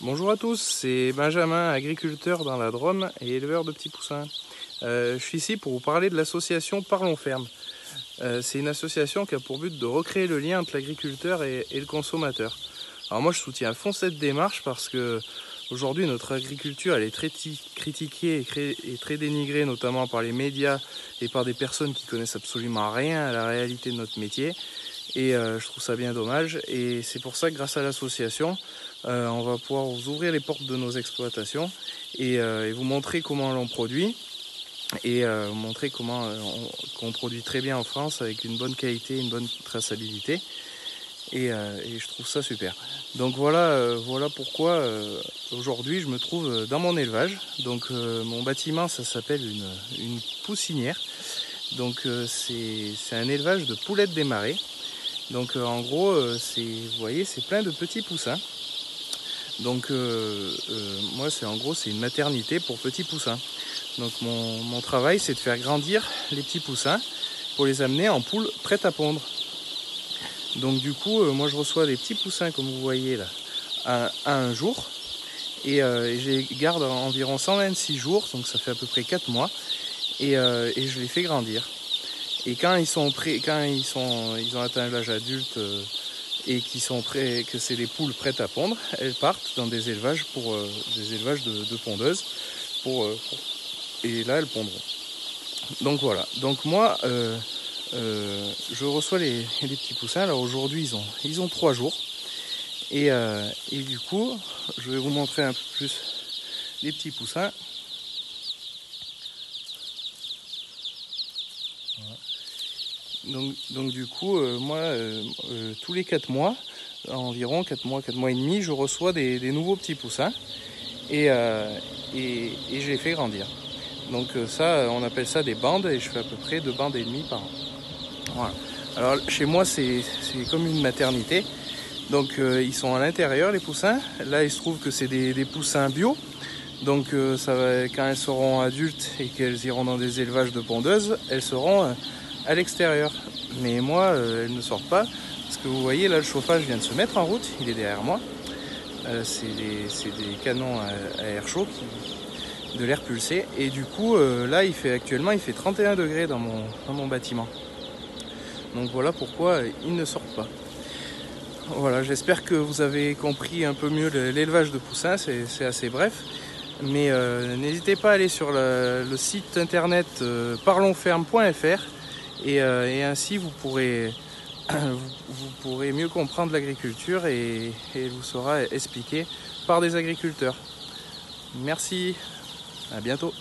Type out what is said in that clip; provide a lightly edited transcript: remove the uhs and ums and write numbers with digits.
Bonjour à tous, c'est Benjamin, agriculteur dans la Drôme et éleveur de petits poussins. Je suis ici pour vous parler de l'association Parlons Ferme. C'est une association qui a pour but de recréer le lien entre l'agriculteur et le consommateur. Alors moi je soutiens à fond cette démarche parce que aujourd'hui notre agriculture elle est très critiquée et très dénigrée, notamment par les médias et par des personnes qui connaissent absolument rien à la réalité de notre métier. Et je trouve ça bien dommage, et c'est pour ça que grâce à l'association on va pouvoir vous ouvrir les portes de nos exploitations et vous montrer comment l'on produit et vous montrer comment qu'on produit très bien en France avec une bonne qualité, une bonne traçabilité, et je trouve ça super. Donc voilà pourquoi aujourd'hui je me trouve dans mon élevage. Donc mon bâtiment ça s'appelle une poussinière. Donc c'est un élevage de poulettes des marais. Donc en gros, vous voyez, c'est plein de petits poussins. Donc moi, c'est une maternité pour petits poussins. Donc mon travail, c'est de faire grandir les petits poussins pour les amener en poules prêtes à pondre. Donc du coup, moi, je reçois des petits poussins, comme vous voyez là, à un jour. Et je les garde environ 126 jours, donc ça fait à peu près 4 mois. Et je les fais grandir. Et quand ils ont atteint l'âge adulte et qu'ils sont prêts, que c'est des poules prêtes à pondre, elles partent dans des élevages de pondeuses et là elles pondront. Donc voilà. Donc moi je reçois les petits poussins. Alors aujourd'hui ils ont 3 jours et du coup je vais vous montrer un peu plus les petits poussins. Voilà. Donc du coup, moi, tous les 4 mois, environ 4 mois et demi, je reçois des nouveaux petits poussins et je les fais grandir. Donc ça, on appelle ça des bandes, et je fais à peu près 2 bandes et demie par an. Voilà. Alors chez moi, c'est comme une maternité. Donc ils sont à l'intérieur, les poussins. Là, il se trouve que c'est des poussins bio. Donc quand elles seront adultes et qu'elles iront dans des élevages de pondeuses, elles seront à l'extérieur. Mais moi, elles ne sortent pas, parce que vous voyez là, le chauffage vient de se mettre en route, il est derrière moi. C'est des canons à air chaud, de l'air pulsé, et du coup là actuellement il fait 31 degrés dans mon bâtiment. Donc voilà pourquoi ils ne sortent pas. Voilà, j'espère que vous avez compris un peu mieux l'élevage de poussins, c'est assez bref. Mais n'hésitez pas à aller sur le site internet parlonsferme.fr et ainsi vous pourrez mieux comprendre l'agriculture et vous sera expliqué par des agriculteurs. Merci, à bientôt.